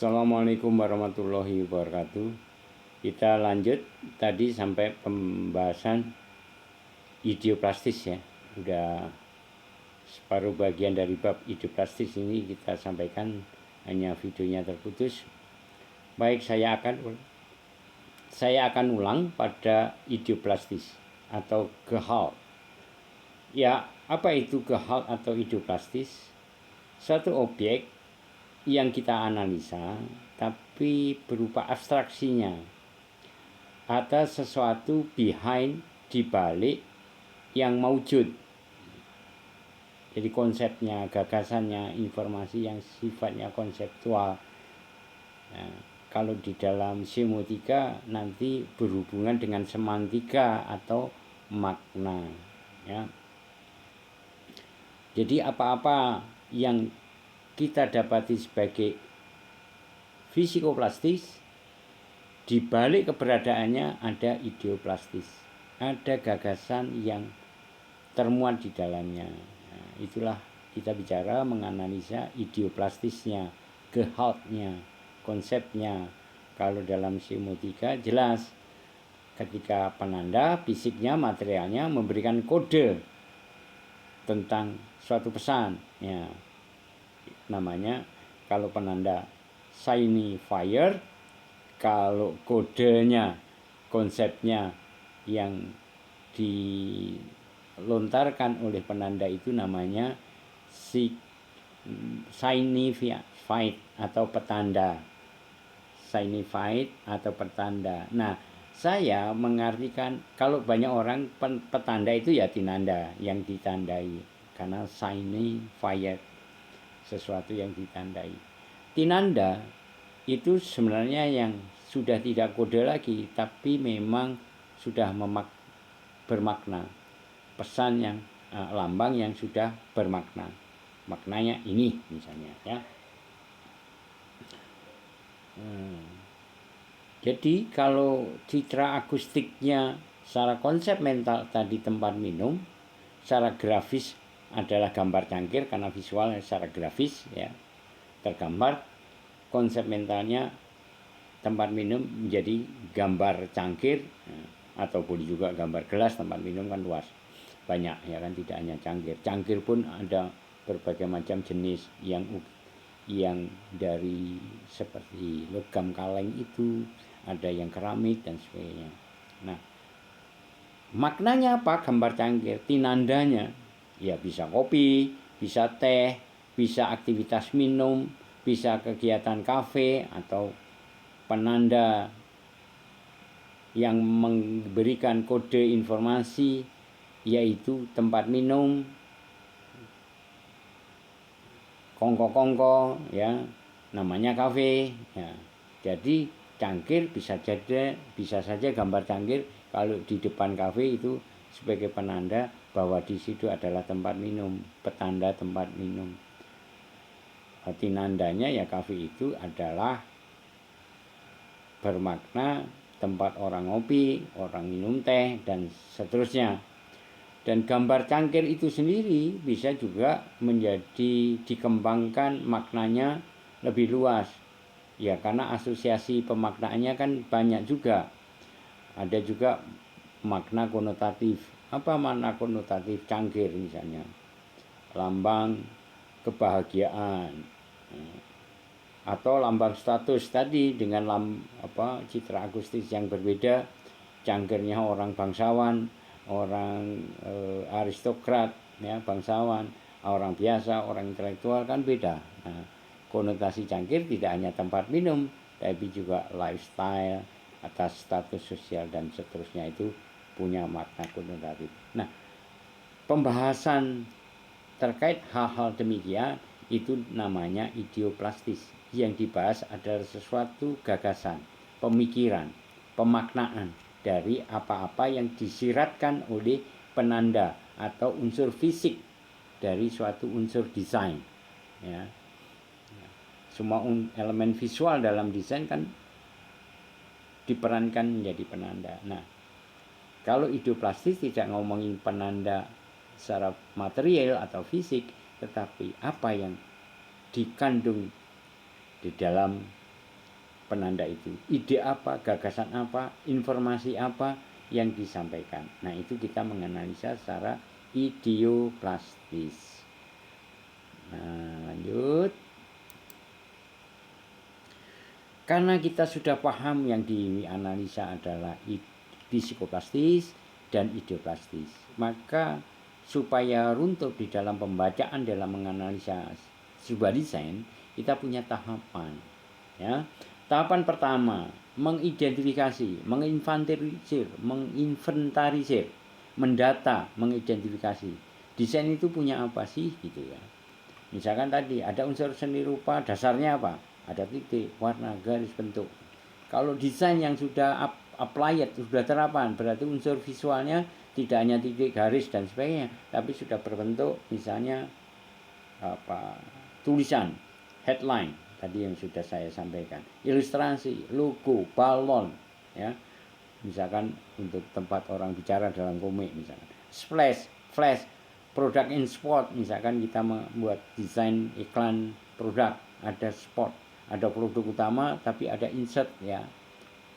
Assalamualaikum warahmatullahi wabarakatuh. Kita lanjut tadi sampai pembahasan idioplastis ya. Udah separuh bagian dari bab idioplastis ini kita sampaikan, hanya videonya terputus. Baik, saya akan ulang pada idioplastis atau Gehalt. Ya, apa itu Gehalt atau idioplastis? Suatu objek yang kita analisa tapi berupa abstraksinya, ada sesuatu behind, di balik yang maujud. Jadi konsepnya, gagasannya, informasi yang sifatnya konseptual. Nah, kalau di dalam semiotika nanti berhubungan dengan semantika atau makna ya. Jadi apa-apa yang kita dapati sebagai fisikoplastis, di balik keberadaannya ada idioplastis, ada gagasan yang termuat di dalamnya. Nah, itulah kita bicara menganalisa idioplastisnya, Gehaltnya, konsepnya. Kalau dalam semiotika jelas, ketika penanda fisiknya, materialnya memberikan kode tentang suatu pesan ya, namanya kalau penanda signifier. Kalau kodenya, konsepnya yang dilontarkan oleh penanda itu namanya signified atau petanda. Signified atau petanda. Nah, saya mengartikan kalau banyak orang petanda itu ya tinanda, yang ditandai, karena signified sesuatu yang ditandai. Tinanda itu sebenarnya yang sudah tidak kode lagi, tapi memang sudah bermakna. Pesan yang lambang yang sudah bermakna. Maknanya ini misalnya ya. Jadi kalau citra akustiknya secara konsep mental tadi tempat minum, secara grafis adalah gambar cangkir karena visual secara grafis ya tergambar. Konsep mentalnya tempat minum menjadi gambar cangkir atau boleh juga gambar gelas. Tempat minum kan luas, banyak ya kan, tidak hanya cangkir. Cangkir pun ada berbagai macam jenis, yang dari seperti logam kaleng itu, ada yang keramik dan sebagainya. Nah, maknanya apa gambar cangkir? Tinandanya ya bisa kopi, bisa teh, bisa aktivitas minum, bisa kegiatan kafe, atau penanda yang memberikan kode informasi yaitu tempat minum, kongko-kongko ya, namanya kafe ya. Jadi cangkir bisa saja gambar cangkir kalau di depan kafe itu sebagai penanda bahwa di situ adalah tempat minum, petanda tempat minum. Tinandanya ya kafe itu adalah bermakna tempat orang ngopi, orang minum teh dan seterusnya. Dan gambar cangkir itu sendiri bisa juga menjadi dikembangkan maknanya lebih luas ya, karena asosiasi pemaknaannya kan banyak juga. Ada juga makna konotatif. Apa makna konotatif cangkir? Misalnya lambang kebahagiaan atau lambang status tadi dengan citra akustis yang berbeda. Cangkirnya orang bangsawan, orang aristokrat ya, bangsawan, orang biasa, orang intelektual kan beda. Nah, konotasi cangkir tidak hanya tempat minum, tapi juga lifestyle, atas status sosial dan seterusnya, itu punya makna konotatif. Nah, pembahasan terkait hal-hal demikian itu namanya idioplastis. Yang dibahas adalah sesuatu gagasan, pemikiran, pemaknaan dari apa-apa yang disiratkan oleh penanda atau unsur fisik dari suatu unsur desain ya. Semua elemen visual dalam desain kan diperankan menjadi penanda. Nah, kalau idioplastis tidak ngomongin penanda secara material atau fisik, tetapi apa yang dikandung di dalam penanda itu. Ide apa, gagasan apa, informasi apa yang disampaikan. Nah, itu kita menganalisa secara ideoplastis. Nah, lanjut. Karena kita sudah paham yang dianalisa adalah psikoplastis dan ideoplastis, maka supaya runtuh di dalam pembacaan dalam menganalisa sebuah desain, kita punya tahapan. Ya. Tahapan pertama, mengidentifikasi, menginventarisir, mendata, mengidentifikasi. Desain itu punya apa sih gitu ya. Misalkan tadi ada unsur seni rupa, dasarnya apa? Ada titik, warna, garis, bentuk. Kalau desain yang sudah applied, sudah terapan, berarti unsur visualnya tidak hanya titik, garis dan sebagainya, tapi sudah berbentuk misalnya tulisan, headline tadi yang sudah saya sampaikan, ilustrasi, logo, balon, ya. Misalkan untuk tempat orang bicara dalam komik misalkan. Flash, product in spot, misalkan kita membuat desain iklan produk, ada spot, ada produk utama tapi ada insert ya.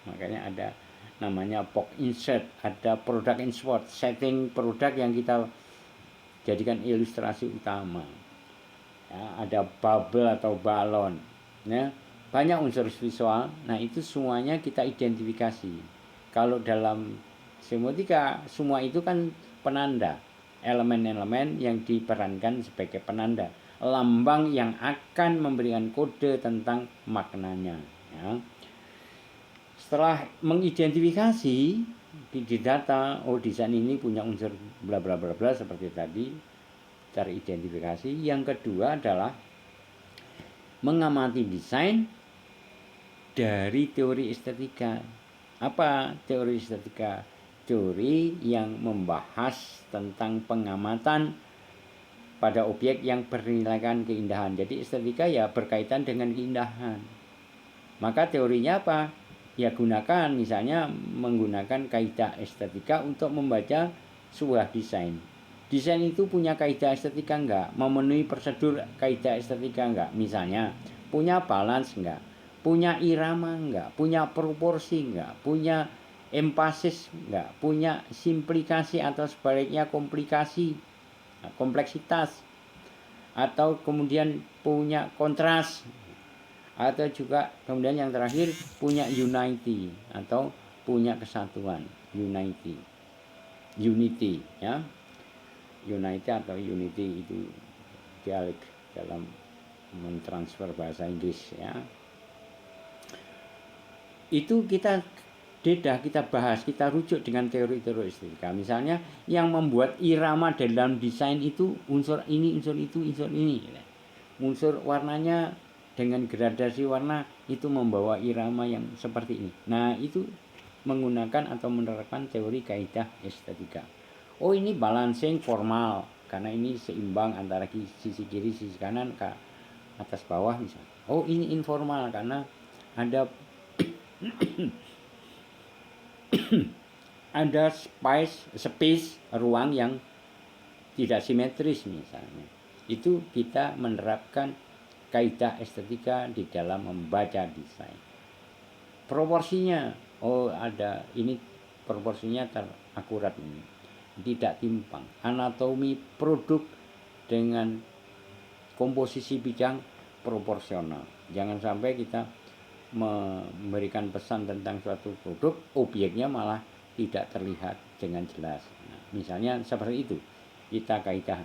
Makanya ada namanya box insert, ada product in spot, setting produk yang kita jadikan ilustrasi utama. Ya, ada bubble atau balon. Ya, banyak unsur visual. Nah, itu semuanya kita identifikasi. Kalau dalam semiotika semua itu kan penanda, elemen-elemen yang diperankan sebagai penanda, lambang yang akan memberikan kode tentang maknanya. Ya. Setelah mengidentifikasi di data, oh desain ini punya unsur bla bla bla bla seperti tadi, teridentifikasi. Yang kedua adalah mengamati desain dari teori estetika. Apa teori estetika? Teori yang membahas tentang pengamatan pada objek yang bernilaikan keindahan. Jadi estetika ya berkaitan dengan keindahan. Maka teorinya apa? Ya gunakan, misalnya menggunakan kaidah estetika untuk membaca sebuah desain. Desain itu punya kaidah estetika enggak? Memenuhi prosedur kaidah estetika enggak? Misalnya punya balance enggak? Punya irama enggak? Punya proporsi enggak? Punya empasis enggak? Punya simplikasi atau sebaliknya komplikasi, kompleksitas, atau kemudian punya kontras, atau juga kemudian yang terakhir punya unity atau punya kesatuan, unity ya. Unity atau unity itu dialek dalam mentransfer bahasa Inggris ya. Itu kita bahas, kita rujuk dengan teori-teori estetika. Misalnya yang membuat irama dalam desain itu unsur ini, unsur itu, unsur ini. Unsur warnanya dengan gradasi warna itu membawa irama yang seperti ini. Nah, itu menggunakan atau menerapkan teori kaidah estetika. Oh, ini balancing formal karena ini seimbang antara sisi kiri, sisi kanan, ke atas bawah misalnya. Oh, ini informal karena ada ada space ruang yang tidak simetris misalnya. Itu kita menerapkan kaidah estetika di dalam membaca desain. Proporsinya, oh ada ini proporsinya terakurat ini, tidak timpang. Anatomi produk dengan komposisi bidang proporsional. Jangan sampai kita memberikan pesan tentang suatu produk, objeknya malah tidak terlihat dengan jelas. Nah, misalnya seperti itu, kita kaidah.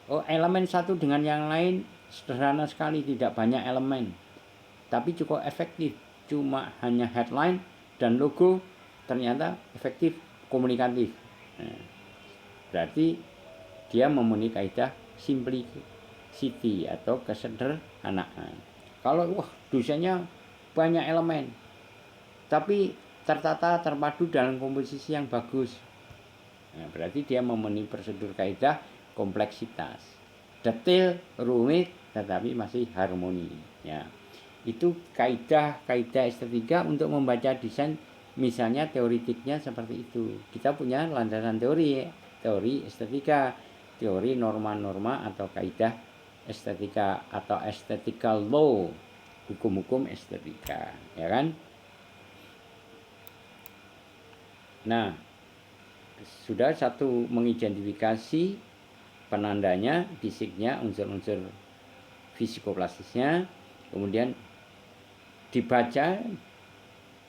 Oh, elemen satu dengan yang lain sederhana sekali, tidak banyak elemen, tapi cukup efektif. Cuma hanya headline dan logo, ternyata efektif, komunikatif. Nah, berarti dia memenuhi kaidah simplicity atau kesederhanaan. Kalau desainnya banyak elemen, tapi tertata, terpadu dalam komposisi yang bagus, nah, berarti dia memenuhi prosedur kaidah kompleksitas, detail, rumit, tetapi masih harmoni. Ya, itu kaidah estetika untuk membaca desain. Misalnya teoritiknya seperti itu. Kita punya landasan teori estetika, teori norma-norma atau kaidah estetika atau aesthetical law. hukum-hukum estetika, ya kan? Nah, sudah satu mengidentifikasi penandanya, fisiknya, unsur-unsur fisikoplastisnya, kemudian dibaca,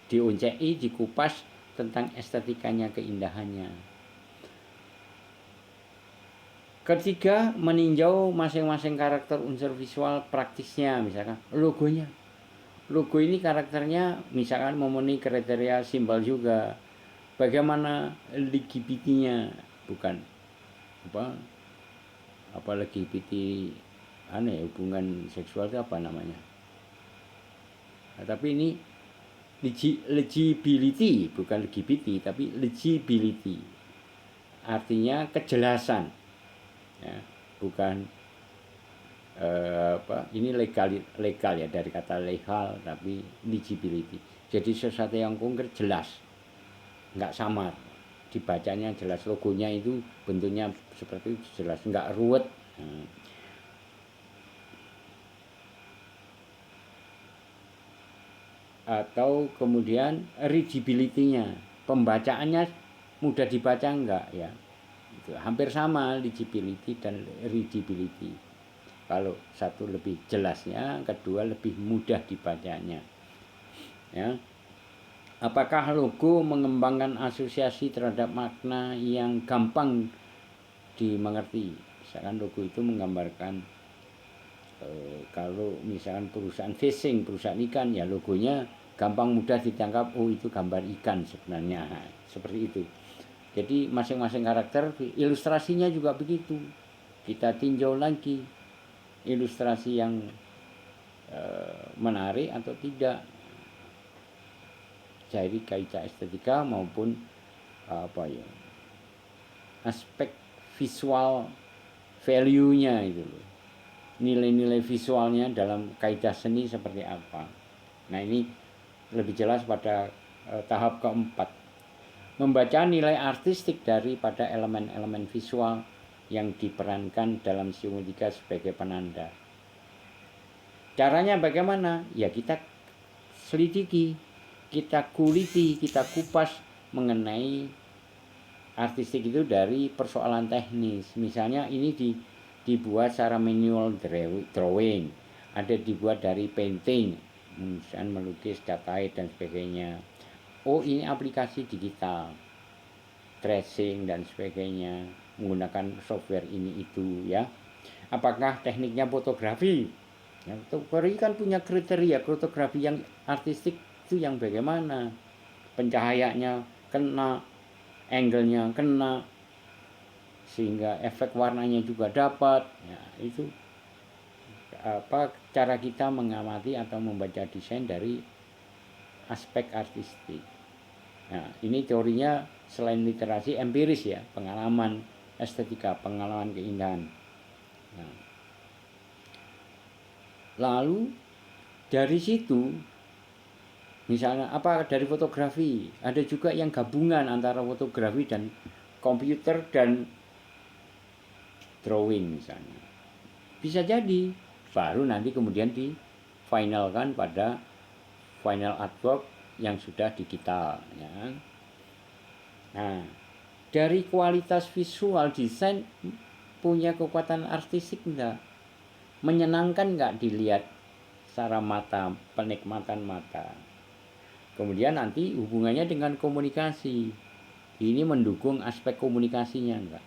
diuncei, dikupas tentang estetikanya, keindahannya. Ketiga, meninjau masing-masing karakter unsur visual praktisnya, misalkan logonya. Logo ini karakternya misalkan memenuhi kriteria simbol juga. Bagaimana LGBT-nya, bukan apa LGBT aneh, hubungan seksual itu apa namanya? Nah, tapi ini legibility, bukan LGBT, tapi legibility. Artinya kejelasan. Ya, bukan ini legal ya, dari kata legal, tapi legibility. Jadi sesuatu yang konkret, jelas, nggak samar, dibacanya jelas, logonya itu bentuknya seperti itu, jelas, nggak ruwet. Atau kemudian readability-nya, pembacaannya mudah dibaca enggak ya, itu hampir sama legibility dan readability. Kalau satu lebih jelasnya, kedua lebih mudah dibacanya, ya. Apakah logo mengembangkan asosiasi terhadap makna yang gampang dimengerti? Misalkan logo itu menggambarkan kalau misalkan perusahaan fishing, perusahaan ikan, ya logonya gampang mudah ditangkap, oh itu gambar ikan sebenarnya, seperti itu. Jadi masing-masing karakter, ilustrasinya juga begitu. Kita tinjau lagi ilustrasi yang menarik atau tidak. Jadi kaidah estetika maupun aspek visual value-nya itu loh. Nilai-nilai visualnya dalam kaidah seni seperti apa. Nah, ini lebih jelas pada tahap keempat. Membaca nilai artistik daripada elemen-elemen visual yang diperankan dalam semiotika sebagai penanda. Caranya bagaimana? Ya kita selidiki, kita kuliti, kita kupas mengenai artistik itu dari persoalan teknis. Misalnya ini dibuat secara manual drawing, ada dibuat dari painting, misalnya melukis, datai dan sebagainya. Oh, ini aplikasi digital, tracing dan sebagainya, menggunakan software ini itu ya. Apakah tekniknya fotografi? Ya, fotografi kan punya kriteria, fotografi yang artistik itu yang bagaimana? Pencahayaannya kena, angle-nya kena, sehingga efek warnanya juga dapat. Ya, itu cara kita mengamati atau membaca desain dari aspek artistik. Nah, ini teorinya selain literasi empiris ya, pengalaman estetika, pengalaman keindahan. Nah, lalu dari situ misalnya dari fotografi, ada juga yang gabungan antara fotografi dan komputer dan drawing misalnya. Bisa jadi baru nanti kemudian difinalkan pada final artwork yang sudah digital ya. Nah, dari kualitas visual desain punya kekuatan artistik enggak? Menyenangkan enggak dilihat secara mata, penikmatan mata? Kemudian nanti hubungannya dengan komunikasi. Ini mendukung aspek komunikasinya enggak?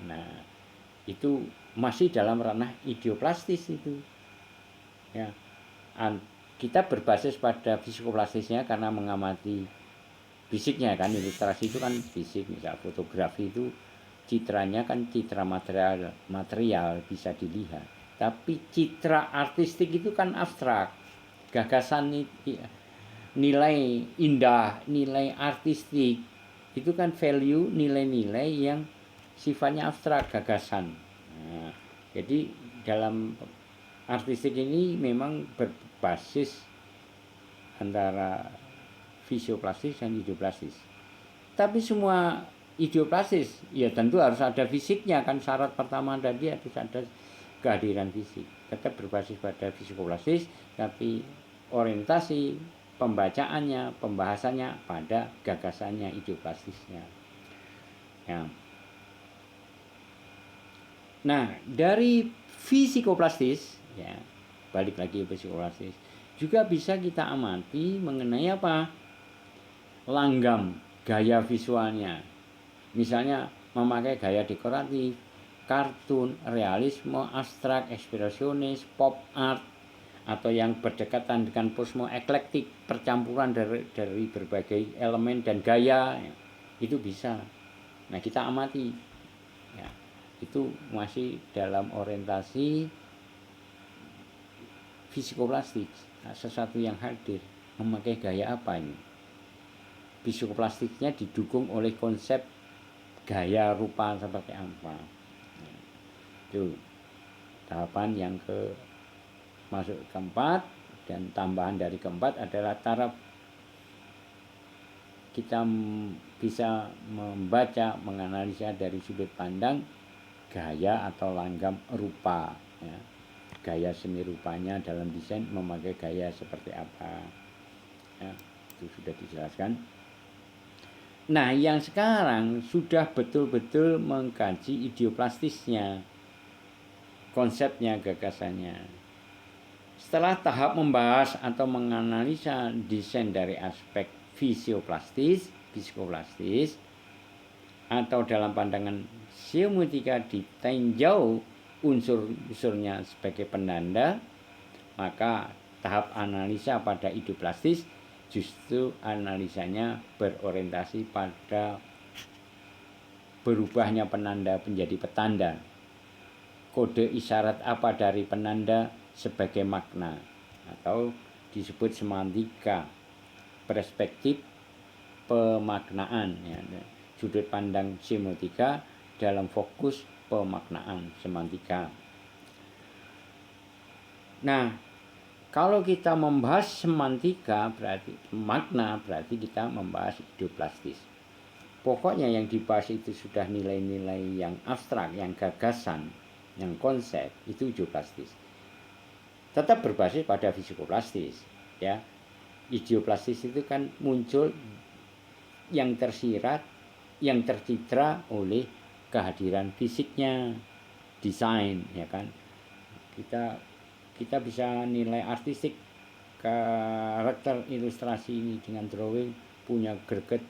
Nah, itu masih dalam ranah ideoplastis itu. Ya. Kita berbasis pada fisikoplastisnya karena mengamati fisiknya kan, ilustrasi itu kan fisik, misal fotografi itu citranya kan citra material bisa dilihat, tapi citra artistik itu kan abstrak, gagasan, nilai indah, nilai artistik itu kan value, nilai-nilai yang sifatnya abstrak, gagasan. Nah, jadi dalam artistik ini memang berbasis antara fisioplastis dan ideoplastis. Tapi semua ideoplastis ya tentu harus ada fisiknya kan, syarat pertama tadi harus ada kehadiran fisik. Tetap berbasis pada fisikoplastis, tapi berorientasi pembacaannya, pembahasannya pada gagasannya, idioplastisnya. Ya. Nah, dari psikoplastis, ya, balik lagi ke psikoplastis, juga bisa kita amati mengenai apa? Langgam, gaya visualnya. Misalnya memakai gaya dekoratif, kartun, realisme, abstrak, ekspresionis, pop art, atau yang berdekatan dengan posmo eklektik, percampuran dari berbagai elemen dan gaya, ya, itu bisa. Nah, kita amati, ya, itu masih dalam orientasi psikoplastik. Nah, sesuatu yang hadir, memakai gaya apa ini? Psikoplastiknya didukung oleh konsep gaya rupa seperti apa. Nah, itu tahapan yang masuk keempat, dan tambahan dari keempat adalah taraf kita bisa membaca, menganalisa dari sudut pandang gaya atau langgam rupa, ya. Gaya seni rupanya dalam desain memakai gaya seperti apa, ya, itu sudah dijelaskan. Nah, yang sekarang sudah betul-betul mengkaji idioplastisnya, konsepnya, gagasannya. Setelah tahap membahas atau menganalisa desain dari aspek psikoplastis, atau dalam pandangan semiotika ditinjau unsur-unsurnya sebagai penanda, maka tahap analisa pada idioplastis justru analisanya berorientasi pada berubahnya penanda menjadi petanda. Kode isyarat apa dari penanda sebagai makna, atau disebut semantika, perspektif pemaknaan, ya. Sudut pandang semiotika dalam fokus pemaknaan, semantika. Nah, kalau kita membahas semantika berarti makna, berarti kita membahas idioplastis. Pokoknya yang dibahas itu sudah nilai-nilai yang abstrak, yang gagasan, yang konsep, itu idioplastis. Tetap berbasis pada psikoplastis, ya. Idioplastis itu kan muncul yang tersirat, yang tercitra oleh kehadiran fisiknya, desain, ya kan. Kita bisa nilai artistik karakter ilustrasi ini dengan drawing, punya greget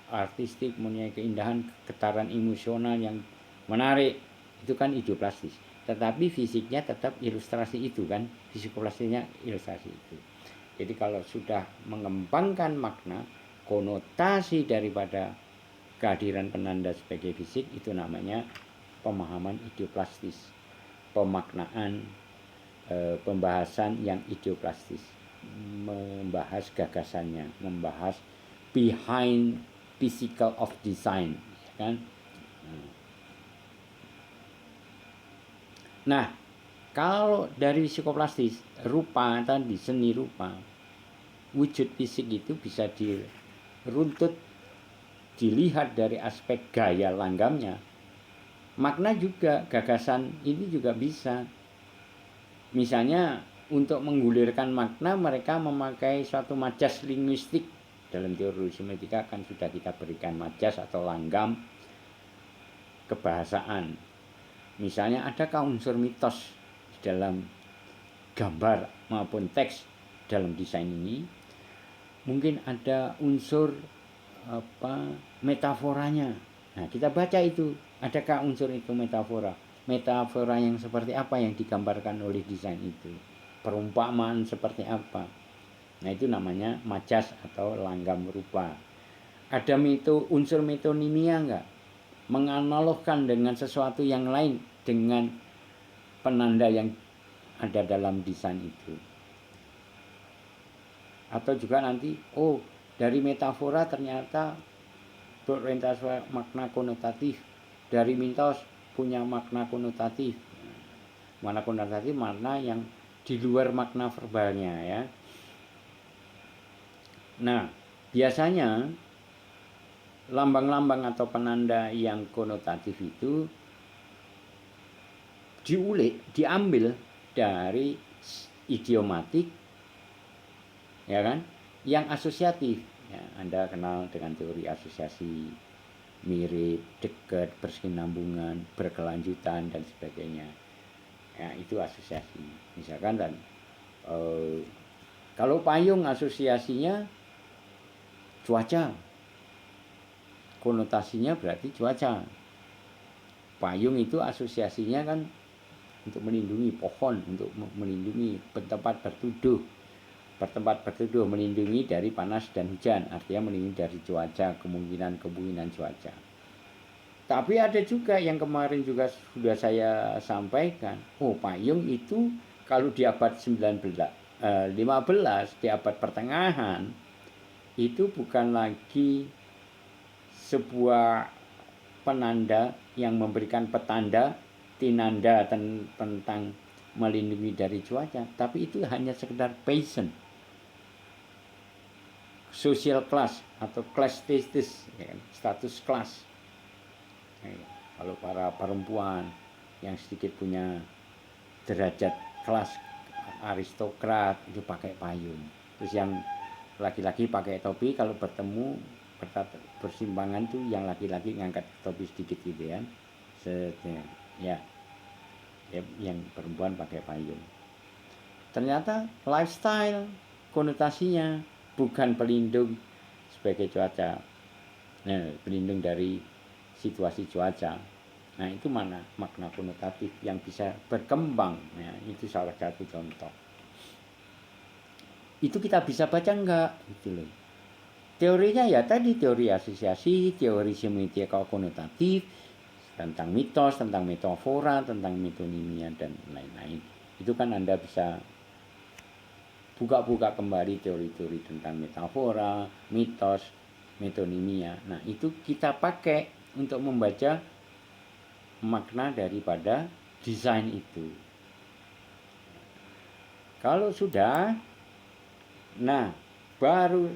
artistik, punya keindahan, getaran emosional yang menarik, itu kan idioplastis. Tetapi fisiknya tetap ilustrasi itu kan, psikoplastisnya ilustrasi itu. Jadi kalau sudah mengembangkan makna, konotasi daripada kehadiran penanda sebagai fisik, itu namanya pemahaman idioplastis, pemaknaan, pembahasan yang idioplastis, membahas gagasannya, membahas behind physical of design, kan? Nah, kalau dari psikoplastis, rupa tadi, seni rupa, wujud fisik itu bisa diruntut, dilihat dari aspek gaya langgamnya. Makna juga, gagasan ini juga bisa. Misalnya untuk menggulirkan makna, mereka memakai suatu majas linguistik. Dalam teori semiotika kan sudah kita berikan majas atau langgam kebahasaan. Misalnya adakah unsur mitos dalam gambar maupun teks dalam desain ini? Mungkin ada unsur metaforanya. Nah, kita baca itu, adakah unsur itu metafora? Metafora yang seperti apa yang digambarkan oleh desain itu? Perumpamaan seperti apa? Nah, itu namanya majas atau langgam rupa. Ada unsur metonimia enggak? Menganalogkan dengan sesuatu yang lain dengan penanda yang ada dalam desain itu. Atau juga nanti, dari metafora ternyata berorientasi makna konotatif, dari mitos punya makna konotatif. Makna konotatif makna yang di luar makna verbalnya, ya. Nah, biasanya lambang-lambang atau penanda yang konotatif itu diambil dari idiomatik ya kan? Yang asosiatif. Ya, Anda kenal dengan teori asosiasi, mirip, dekat, berkesinambungan, berkelanjutan dan sebagainya. Ya, itu asosiasi. Misalkan dan kalau payung asosiasinya cuaca, konotasinya berarti cuaca. Payung itu asosiasinya kan untuk melindungi pohon, untuk melindungi tempat berteduh. Bertempat berteduh melindungi dari panas dan hujan, artinya melindungi dari cuaca, kemungkinan cuaca. Tapi ada juga yang kemarin juga sudah saya sampaikan, payung itu kalau di abad 15, di abad pertengahan, itu bukan lagi sebuah penanda yang memberikan petanda, tinanda tentang melindungi dari cuaca, tapi itu hanya sekedar passion, social class atau class status, status kelas. Kalau para perempuan yang sedikit punya derajat kelas aristokrat itu pakai payung. Terus yang laki-laki pakai topi, kalau bertemu bersimpangan tuh yang laki-laki ngangkat topi sedikit gitu ya. Ya, yang perempuan pakai payung. Ternyata lifestyle konotasinya bukan pelindung sebagai cuaca, pelindung dari situasi cuaca. Nah, itu mana makna konotatif yang bisa berkembang. Nah, itu salah satu contoh. Itu kita bisa baca enggak gitu loh. Teorinya ya tadi teori asosiasi, teori semiotika konotatif, tentang mitos, tentang metafora, tentang metonimia dan lain-lain. Itu kan Anda bisa buka-buka kembali teori-teori tentang metafora, mitos, metonimia. Nah, itu kita pakai untuk membaca makna daripada desain itu. Kalau sudah, nah baru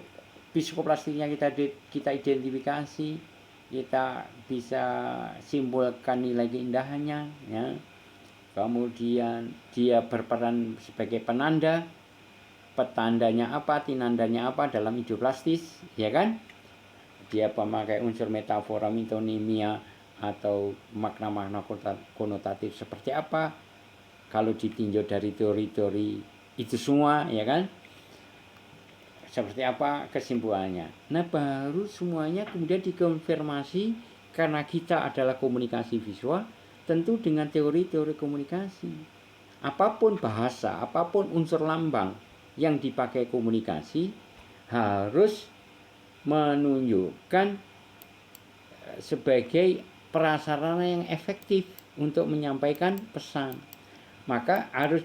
psikoplastinya kita identifikasi, kita bisa simpulkan nilai keindahannya, ya. Kemudian dia berperan sebagai penanda, petandanya apa, tinandanya apa dalam ideoplastis, ya kan? Dia pemakai unsur metafora, metonimia atau makna-makna konotatif seperti apa? Kalau ditinjau dari teori-teori itu semua, ya kan? Seperti apa kesimpulannya? Nah, baru semuanya kemudian dikonfirmasi karena kita adalah komunikasi visual, tentu dengan teori-teori komunikasi. Apapun bahasa, apapun unsur lambang yang dipakai komunikasi harus menunjukkan sebagai prasarana yang efektif untuk menyampaikan pesan. Maka harus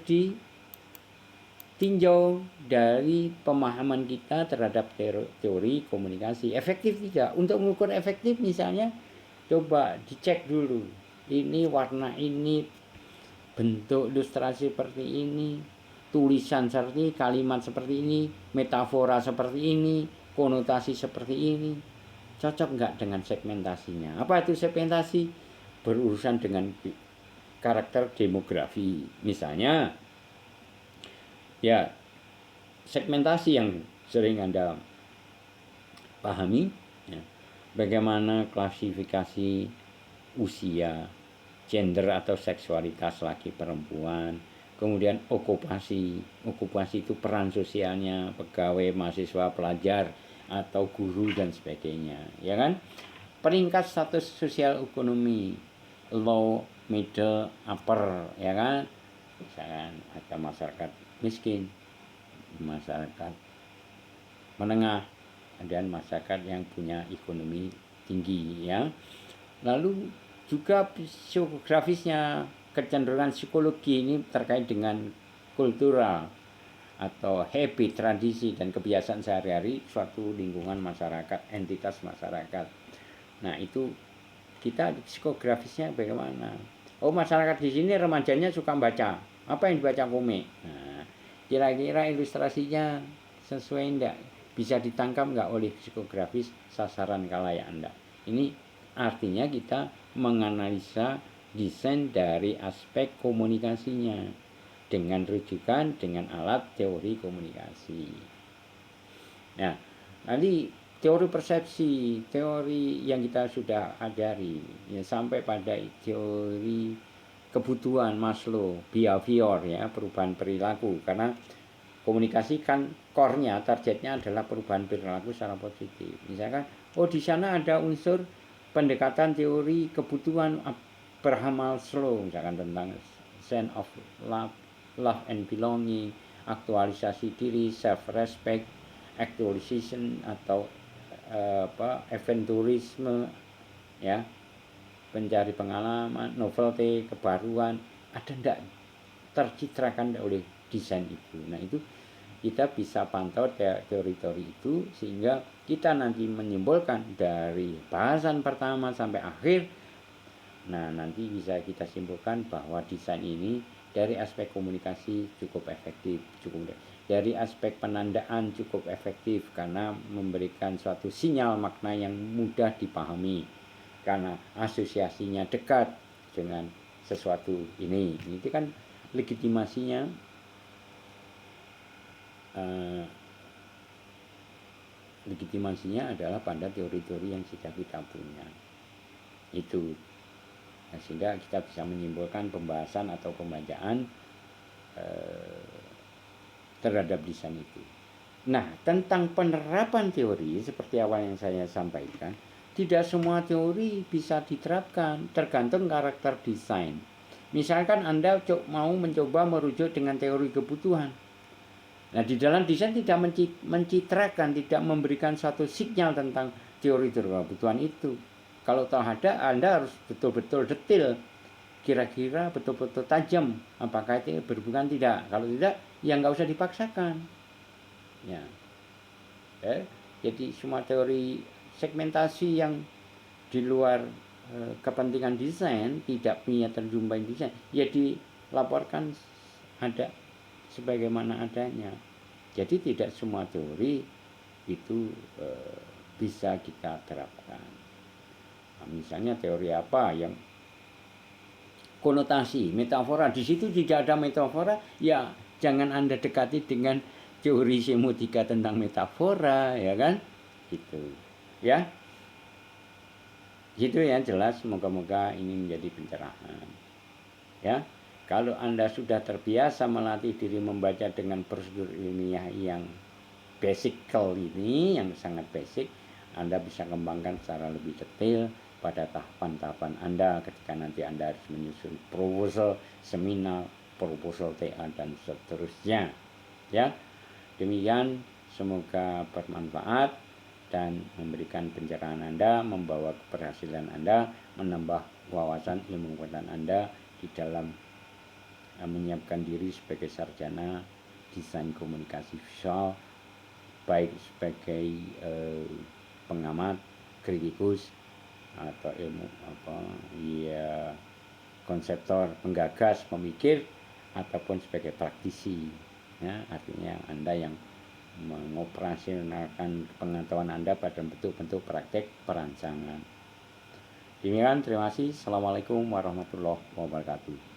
ditinjau dari pemahaman kita terhadap teori komunikasi. Efektif tidak? Untuk mengukur efektif misalnya, coba dicek dulu. Ini warna ini, bentuk ilustrasi seperti ini, tulisan seperti ini, kalimat seperti ini, metafora seperti ini, konotasi seperti ini. Cocok nggak dengan segmentasinya? Apa itu segmentasi? Berurusan dengan karakter demografi. Misalnya, ya segmentasi yang sering Anda pahami, ya, bagaimana klasifikasi usia, gender atau seksualitas laki perempuan, kemudian okupasi itu peran sosialnya, pegawai, mahasiswa, pelajar atau guru dan sebagainya, ya kan? Peringkat status sosial ekonomi, low, middle, upper, ya kan? Misalkan ada masyarakat miskin, masyarakat menengah, dan masyarakat yang punya ekonomi tinggi, ya. Lalu juga psikografisnya, kecenderungan psikologi ini terkait dengan kultural atau habit, tradisi dan kebiasaan sehari-hari suatu lingkungan masyarakat, entitas masyarakat. Nah, itu kita psikografisnya bagaimana? Oh, masyarakat di sini remajanya suka baca. Apa yang dibaca komik? Nah, kira-kira ilustrasinya sesuai enggak? Bisa ditangkap enggak oleh psikografis sasaran khalayak Anda? Ini artinya kita menganalisa desain dari aspek komunikasinya dengan rujukan dengan alat teori komunikasi. Ya, nanti teori persepsi, teori yang kita sudah ajari, ya sampai pada teori kebutuhan Maslow, behavior ya, perubahan perilaku. Karena komunikasi kan core-nya, targetnya adalah perubahan perilaku secara positif. Misalkan, oh di sana ada unsur pendekatan teori kebutuhan Abraham Maslow, misalkan tentang sense of love, love and belonging, aktualisasi diri, self respect, actualization atau aventurisme, ya, pencari pengalaman, novelty, kebaruan, ada ndak tercitrakan oleh desain itu. Nah itu kita bisa pantau teori-teori itu sehingga kita nanti menyimpulkan dari bahasan pertama sampai akhir. Nah nanti bisa kita simpulkan bahwa desain ini dari aspek komunikasi cukup efektif, dari aspek penandaan cukup efektif karena memberikan suatu sinyal makna yang mudah dipahami karena asosiasinya dekat dengan sesuatu ini. Itu kan legitimasinya adalah pada teori-teori yang sudah kita punya itu. Nah, sehingga kita bisa menyimpulkan pembahasan atau pembacaan terhadap desain itu. Nah, tentang penerapan teori seperti awal yang saya sampaikan, tidak semua teori bisa diterapkan, tergantung karakter desain. Misalkan Anda mau mencoba merujuk dengan teori kebutuhan. Nah, di dalam desain tidak mencitrakan, tidak memberikan suatu sinyal tentang teori kebutuhan itu. Kalau tahu ada, Anda harus betul-betul detail, kira-kira betul-betul tajam, apakah itu berhubungan tidak. Kalau tidak, ya nggak usah dipaksakan. Ya. Jadi semua teori segmentasi yang di luar kepentingan desain, tidak punya terjemahan desain, ya dilaporkan ada sebagaimana adanya. Jadi tidak semua teori itu bisa kita terapkan. Nah, misalnya teori apa yang konotasi, metafora, di situ tidak ada metafora, ya jangan Anda dekati dengan teori semotika tentang metafora, ya kan? Gitu. Ya. Gitu ya, jelas, moga-moga ini menjadi pencerahan. Ya. Kalau Anda sudah terbiasa melatih diri membaca dengan prosedur ilmiah yang basic ini, yang sangat basic, Anda bisa kembangkan secara lebih detail pada tahapan-tahapan Anda ketika nanti Anda harus menyusun proposal, seminar, proposal TA dan seterusnya. Ya, demikian, semoga bermanfaat dan memberikan pencerahan Anda, membawa keberhasilan Anda, menambah wawasan ilmu pengetahuan Anda di dalam menyiapkan diri sebagai sarjana desain komunikasi visual, baik sebagai pengamat, kritikus atau ilmu konseptor, penggagas, pemikir, ataupun sebagai praktisi, ya, artinya Anda yang mengoperasionalkan pengetahuan Anda pada bentuk-bentuk praktek perancangan. Demikian, terima kasih. Assalamualaikum warahmatullahi wabarakatuh.